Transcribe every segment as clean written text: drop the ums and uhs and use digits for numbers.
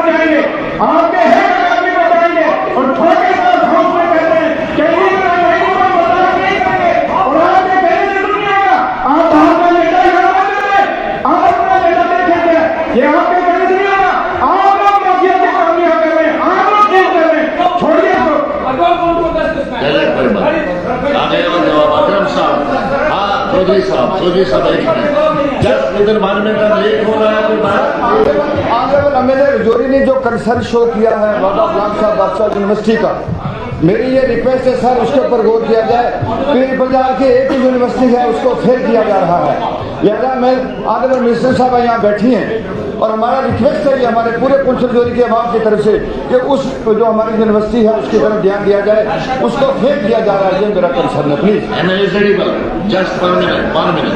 जाएंगे, आपके हेड आदमी बताएंगे और ठोके साथ हाउस में कहते हैं कहीं बता नहीं करेंगे और आपके कहने से नहीं आएगा। आप अपना नेता यहाँ करें, आप अपना नेता देखेंगे, ये आपके कहने से नहीं आएगा। आप लोग माफिया के काम यहाँ कर रहे हैं, आप लोग क्यों कर रहे हैं, छोड़िए इसको। अकरम साहब, हाँ चौधरी साहब इधर मानमेंटल लेट हो रहा है कोई बात। मेरे रजौरी ने जो कंसर्न शो किया है बाबा गुलाम शाह बादशाह यूनिवर्सिटी का, मेरी ये रिक्वेस्ट है सर उसके ऊपर गौर किया जाए। पीर पंजाब की एक ही यूनिवर्सिटी है उसको फेल किया जा रहा है। लिहाजा मैं ऑनरेबल मिनिस्टर साहब यहाँ बैठी हैं और हमारा रिक्वेस्ट है ये हमारे पूरे पुलिस रजौरी की आवाम की तरफ से कि उस जो हमारी यूनिवर्सिटी है उसकी तरफ ध्यान दिया जाए, उसको फेल किया जा रहा है। ये मेरा कंसर्न है प्लीज। जस्ट 1 मिनट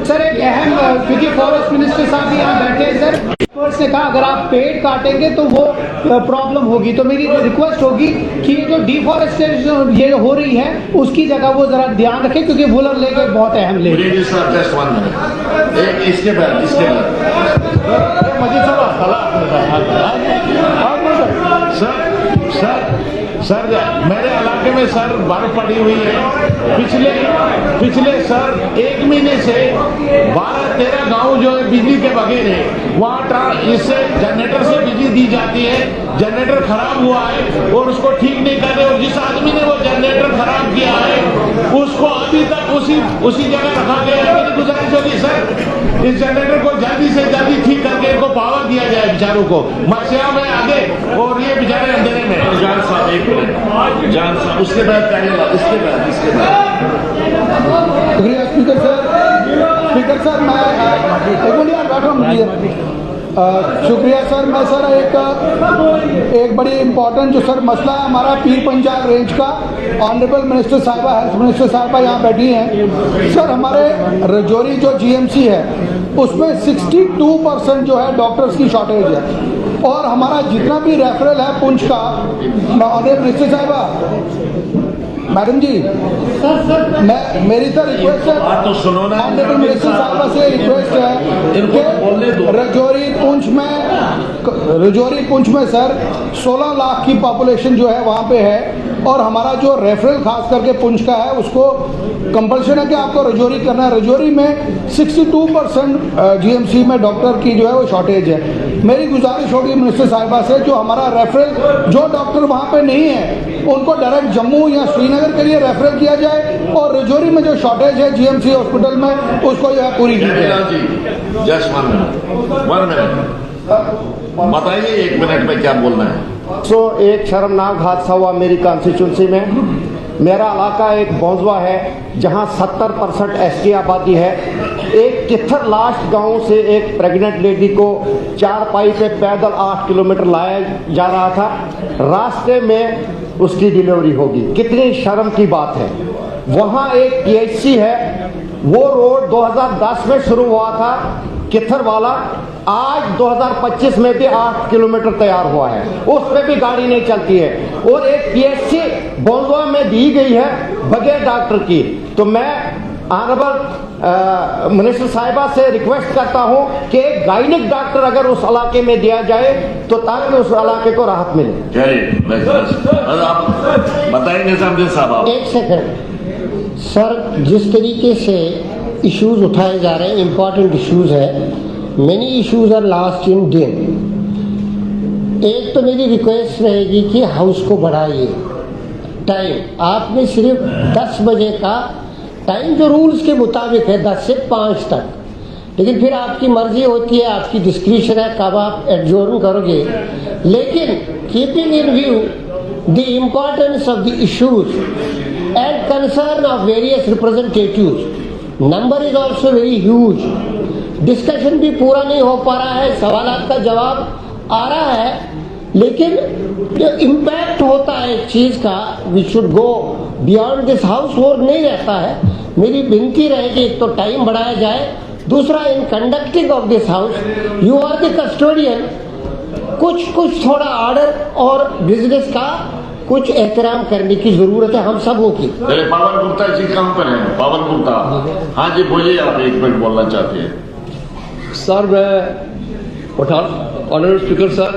सर एक अहम, क्योंकि फॉरेस्ट मिनिस्टर साहब यहाँ बैठे हैं सर, ने कहा अगर आप पेड़ काटेंगे तो वो प्रॉब्लम होगी, तो मेरी रिक्वेस्ट होगी कि ये जो डिफॉरेस्टेशन ये हो रही है उसकी जगह वो जरा ध्यान रखें, क्योंकि वुलर लेक एक बहुत अहम लेक है। जस्ट 1 मिनट इसके बाद मुझे सर मेरे इलाके में सर बर्फ पड़ी हुई है। पिछले सर 1 महीने से 12-13 गांव जो है बिजली के बगैर है, वहाँ इससे जनरेटर से बिजली दी जाती है। जनरेटर खराब हुआ है और उसको ठीक नहीं कर रहे, और जिस आदमी ने वो जनरेटर खराब किया है उसको अभी तक उसी जगह रखा गया है। मेरी गुजारिश होगी सर इस जनरेटर को जल्दी से जल्दी ठीक करके इनको पावर दिया जाए बेचारों को। मसिया में आगे और ये बेचारे अंधेरे में। जान साहब 1 मिनट, जान साहब उसके बाद इसके बाद शुक्रिया स्पीकर सर मैं शुक्रिया सर। मैं सर एक बड़ी इम्पोर्टेंट जो सर मसला है हमारा पीर पंजाब रेंज का, ऑनरेबल मिनिस्टर साहिबा, हेल्थ मिनिस्टर साहिबा यहाँ बैठी हैं सर। हमारे रजौरी जो जीएमसी है उसमें 62% जो है डॉक्टर्स की शॉर्टेज है, और हमारा जितना भी रेफरल है पुंछ का, ऑनरेबल मिनिस्टर साहिबा, मैडम जी मेरी तो रिक्वेस्ट है, ऑनरेबल मिनिस्टर साहिबा से रिक्वेस्ट है कि रजौरी पुंछ में सर 16 लाख की पॉपुलेशन जो है वहाँ पे है, और हमारा जो रेफरल खास करके पुंछ का है उसको कंपल्शन है कि आपको रजौरी करना है। रजौरी में 62% जीएमसी में डॉक्टर की जो है वो शॉर्टेज है। मेरी गुजारिश होगी मिनिस्टर साहिबा से जो हमारा रेफरल जो डॉक्टर वहाँ पे नहीं है उनको डायरेक्ट जम्मू या श्रीनगर के लिए रेफरल किया जाए, और रजौरी में जो शॉर्टेज है जीएमसी हॉस्पिटल में उसको जो है पूरी की जाए। जस्ट 1 मिनट बताइए 1 मिनट में क्या बोलना है। एक शर्मनाक हादसा हुआ मेरी कॉन्स्टिट्यूंसी में। मेरा इलाका एक बौजवा है जहां 70% एसटी आबादी है। एक कित्थर लास्ट गांव से एक प्रेग्नेंट लेडी को 4 पाई पे पैदल 8 किलोमीटर लाया जा रहा था, रास्ते में उसकी डिलीवरी होगी। कितनी शर्म की बात है। वहां एक पीएचसी है, वो रोड 2010 में शुरू हुआ था कित्थर वाला, आज 2025 में भी 8 किलोमीटर तैयार हुआ है, उस पर भी गाड़ी नहीं चलती है। और एक पीएचसी बोंदवा में दी गई है बगैर डॉक्टर की। तो मैं ऑनरेबल मिनिस्टर साहिबा से रिक्वेस्ट करता हूं कि एक गायनिक डॉक्टर अगर उस इलाके में दिया जाए तो ताकि उस इलाके को राहत मिले। आप बताएंगे साहब। एक सेकंड सर, जिस तरीके से इश्यूज उठाए जा रहे हैं इम्पोर्टेंट इश्यूज है, many issues are last in दिन। एक तो मेरी रिक्वेस्ट रहेगी कि हाउस को बढ़ाइए टाइम। आपने सिर्फ 10 बजे का टाइम जो रूल्स के मुताबिक है 10 से 5 तक, लेकिन फिर आपकी मर्जी होती है, आपकी डिस्क्रिप्शन है कब आप एडजोर्न करोगे। लेकिन keeping in view the importance of the issues and concern of various representatives, number is also very huge. Discussion भी पूरा नहीं हो पा रहा है, सवालात का जवाब आ रहा है, लेकिन जो इम्पैक्ट होता है एक चीज का we should go beyond this house वो नहीं रहता है। मेरी विनती रहेगी एक तो टाइम बढ़ाया जाए, दूसरा in conducting of this house you are the custodian, कुछ थोड़ा ऑर्डर और बिजनेस का कुछ एहतराम करने की जरूरत है हम सबों की। पावन गुप्ता जी कहाँ पर हैं? पावन गुप्ता, हाँ जी बोलिए, आप 1 मिनट बोलना चाहते हैं। सर मैं पठान ऑनरेबल स्पीकर सर,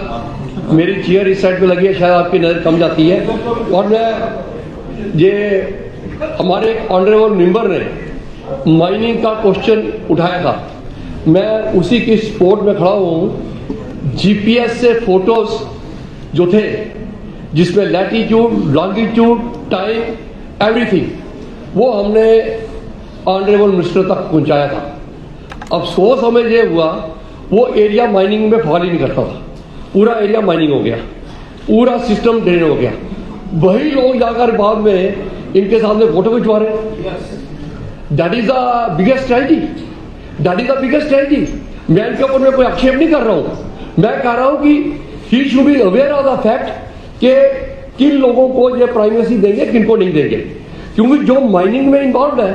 मेरी चेयर इस साइड पे लगी है, शायद आपकी नज़र कम जाती है। और मैं ये हमारे एक ऑनरेबल मेंबर ने माइनिंग का क्वेश्चन उठाया था, मैं उसी की सपोर्ट में खड़ा हूँ। जीपीएस से फोटोज जो थे जिसमें लैटिट्यूड, लॉन्गिट्यूड, टाइम, एवरीथिंग, वो हमने ऑनरेबल मिनिस्टर तक पहुंचाया था। अफसोस हमें ये हुआ वो एरिया माइनिंग में फॉल ही नहीं करता था, पूरा एरिया माइनिंग हो गया, पूरा सिस्टम ड्रेन हो गया। वही लोग जाकर बाद में इनके सामने फोटो खिंचवा रहे। That is the biggest tragedy, that is the biggest tragedy. मैं इनके ऊपर में कोई आक्षेप नहीं कर रहा हूं, मैं कह रहा हूं कि he should be aware of the fact कि किन लोगों को ये प्राइवेसी देंगे, किन को नहीं देंगे। क्योंकि जो माइनिंग में इन्वॉल्व है,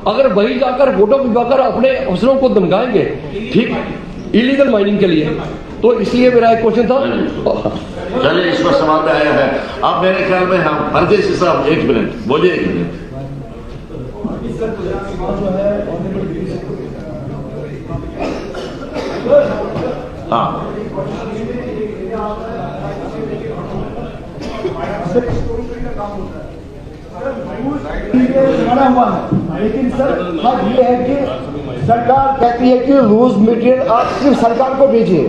अगर वही जाकर फोटो खिंचवाकर अपने अफसरों को धमकाएंगे, ठीक, इलीगल माइनिंग के लिए, तो इसलिए मेरा एक क्वेश्चन था। चलिए, इस पर सवाल में आया है। अब मेरे ख्याल में हम परदेसी साहब 1 मिनट बोलिए, 1 मिनट। हाँ, बना हुआ है, लेकिन सर बात ये है कि सरकार कहती है कि लूज मटेरियल आप सिर्फ सरकार को भेजिए,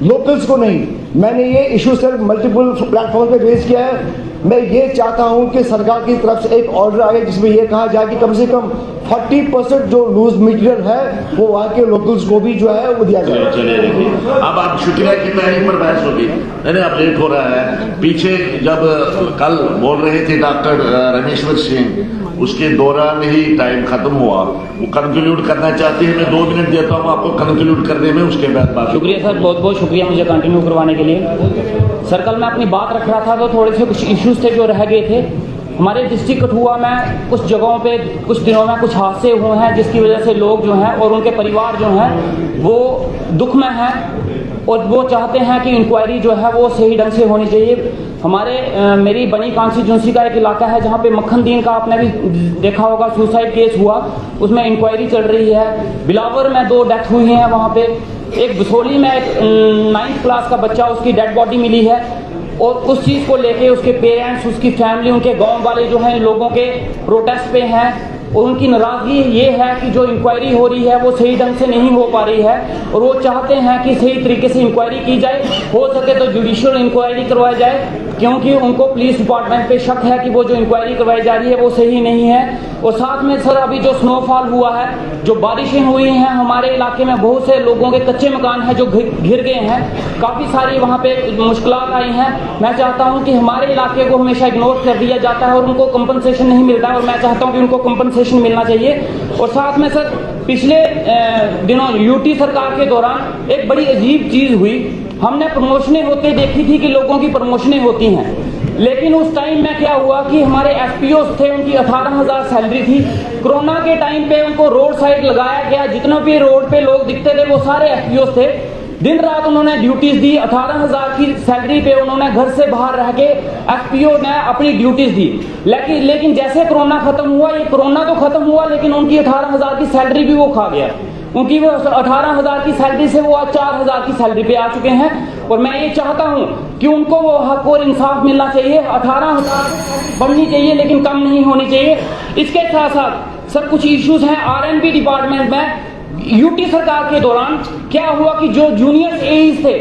लोकल्स को नहीं। मैंने ये इशू सर मल्टीपल प्लेटफॉर्म पे रेज किया है। मैं ये चाहता हूं कि सरकार की तरफ से एक ऑर्डर आए जिसमें ये कहा जाए कि कम से कम 40% जो लूज मटेरियल है वो वहाँ के लोकल्स को भी जो है वो दिया जाए। चलिए देखिए, अब आप शुक्रिया की तहरीर पर बहस होगी। नहीं, अब लेट हो रहा है। पीछे जब कल बोल रहे थे डॉक्टर रमेश्वर सिंह, उसके दौरान ही टाइम खत्म हुआ। वो कंक्लूड करना चाहते हैं, मैं 2 मिनट देता हूँ आपको कंक्लूड करने में, उसके बाद बात। शुक्रिया सर, बहुत बहुत शुक्रिया मुझे कंटिन्यू करवाने के लिए। सर कल मैं अपनी बात रख रहा था तो थोड़े से कुछ इश्यूज थे जो रह गए थे। हमारे डिस्ट्रिक्ट कठुआ में कुछ जगहों पे कुछ दिनों में कुछ हादसे हुए हैं जिसकी वजह से लोग जो हैं और उनके परिवार जो हैं वो दुख में हैं और वो चाहते हैं कि इंक्वायरी जो है वो सही ढंग से होनी चाहिए। हमारे मेरी बनी कॉन्स्टिट्यूंसी का एक इलाका है जहाँ पे मक्खन दीन का आपने भी देखा होगा, सुसाइड केस हुआ, उसमें इंक्वायरी चल रही है। बिलावर में 2 डेथ हुई हैं वहाँ पे। एक बसोली में एक 9th क्लास का बच्चा, उसकी डेड बॉडी मिली है और उस चीज़ को लेके उसके पेरेंट्स, उसकी फैमिली, उनके गांव वाले जो हैं लोगों के प्रोटेस्ट पे हैं और उनकी नाराज़गी ये है कि जो इंक्वायरी हो रही है वो सही ढंग से नहीं हो पा रही है और वो चाहते हैं कि सही तरीके से इंक्वायरी की जाए, हो सके तो जुडिशियल इंक्वायरी करवाई जाए, क्योंकि उनको पुलिस डिपार्टमेंट पे शक है कि वो जो इंक्वायरी करवाई जा रही है वो सही नहीं है। और साथ में सर अभी जो स्नोफॉल हुआ है, जो बारिशें हुई हैं हमारे इलाके में, बहुत से लोगों के कच्चे मकान हैं जो घिर गए हैं, काफ़ी सारी वहाँ पे मुश्किलात आई हैं। मैं चाहता हूँ कि हमारे इलाके को हमेशा इग्नोर कर दिया जाता है और उनको कंपनसेशन नहीं मिलता है और मैं चाहता हूँ कि उनको कंपनसेशन मिलना चाहिए। और साथ में सर पिछले दिनों यूटी सरकार के दौरान एक बड़ी अजीब चीज़ हुई, हमने प्रमोशनें होते देखी थी कि लोगों की प्रमोशनें होती हैं, लेकिन उस टाइम में क्या हुआ कि हमारे एसपीओ थे, उनकी 18,000 सैलरी थी। कोरोना के टाइम पे उनको रोड साइड लगाया गया, जितने भी रोड पे लोग दिखते थे वो सारे एसपीओ थे। दिन रात उन्होंने ड्यूटीज दी, 18,000 की सैलरी पे उन्होंने घर से बाहर रह के एसपीओ ने अपनी ड्यूटीज दी। लेकिन जैसे कोरोना खत्म हुआ, ये कोरोना तो खत्म हुआ लेकिन उनकी 18,000 की सैलरी भी वो खा गया। उनकी वो 18,000 की सैलरी से वो आज 4,000 की सैलरी पे आ चुके हैं और मैं ये चाहता हूं कि उनको वो हक और इंसाफ मिलना चाहिए। 18,000 बढ़नी चाहिए लेकिन कम नहीं होनी चाहिए। इसके साथ साथ सर कुछ इश्यूज हैं आरएनबी डिपार्टमेंट में। यूटी सरकार के दौरान क्या हुआ कि जो जूनियर एईज थे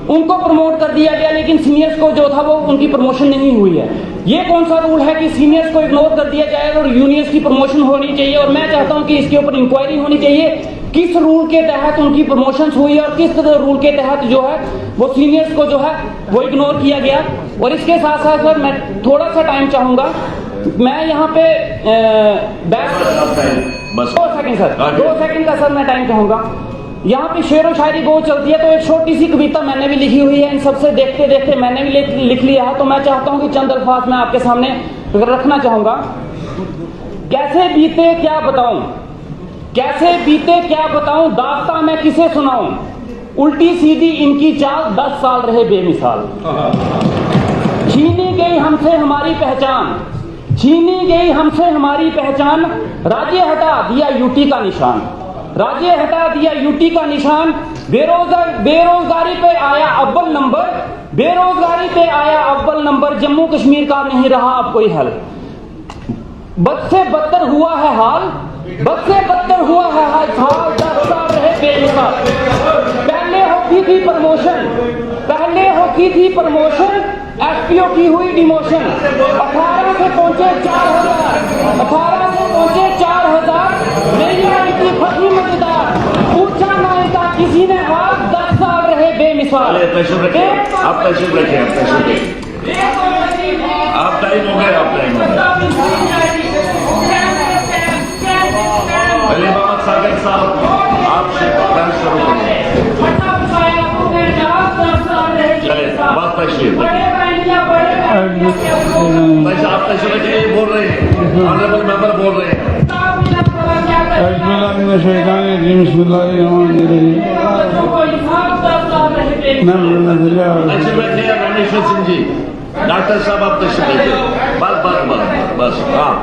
उनको प्रमोट कर दिया गया, लेकिन सीनियर्स को जो था वो उनकी प्रमोशन नहीं हुई है। ये कौन सा रूल है कि सीनियर्स को इग्नोर कर दिया जाए और जूनियर्स की प्रमोशन होनी चाहिए? और मैं चाहता हूं कि इसके ऊपर इंक्वायरी होनी चाहिए, किस रूल के तहत उनकी प्रमोशन हुई और किस रूल के तहत जो है वो सीनियर्स को जो है वो इग्नोर किया गया। और इसके साथ साथ सर मैं थोड़ा सा टाइम चाहूंगा, मैं यहाँ पे 2 सेकंड सर, 2 सेकंड का सर मैं टाइम चाहूंगा। यहाँ पे शेर व शायरी बहुत चलती है तो एक छोटी सी कविता मैंने भी लिखी हुई है, इन सबसे देखते देखते मैंने भी लिख लिया है, तो मैं चाहता हूँ कि चंद अल्फाज मैं आपके सामने रखना चाहूंगा। कैसे बीते क्या बताऊं, कैसे बीते क्या बताऊं, दास्तां मैं किसे सुनाऊं, उल्टी सीधी इनकी चाल 10 साल रहे बेमिसाल। छीनी गई हमसे हमारी पहचान, छीनी गई हमसे हमारी पहचान, राज्य हटा दिया यूटी का निशान। राज्य हटा दिया यूटी का निशान, बेरोजगारी पे आया अव्वल नंबर, बेरोजगारी पे आया अव्वल नंबर, जम्मू कश्मीर का नहीं रहा अब कोई हल। बद से बदतर हुआ है हाल, बद से बदतर हुआ है हाल, 10 साल रहे बेमिसाल। पहले होती थी प्रमोशन, पहले होती थी प्रमोशन, एसपीओ की हुई डिमोशन। 18 से पहुंचे 4000, 18 से पहुंचे 4000, मेरी आई थी फसली मजेदार, पूछा ना इनका किसी ने हाथ, 10 साल रहे बेमिसाल। आप तशरीफ रखिए, आप तशरीफ रखिए, आप टाइम हो गया, आप टाइम हो गया। अली मोहम्मद सागर साहब, आप बयान शुरू करिए। चलिए, बात तशरीफ भाई आप तशरीफ रखिए, बोल रहे हैं, ऑनरेबल मेंबर बोल रहे हैं। तशरीफ रखिए रामेश्वर सिंह जी, डॉक्टर साहब आप तशरीफ रखिए, बस बस बस बस, हाँ।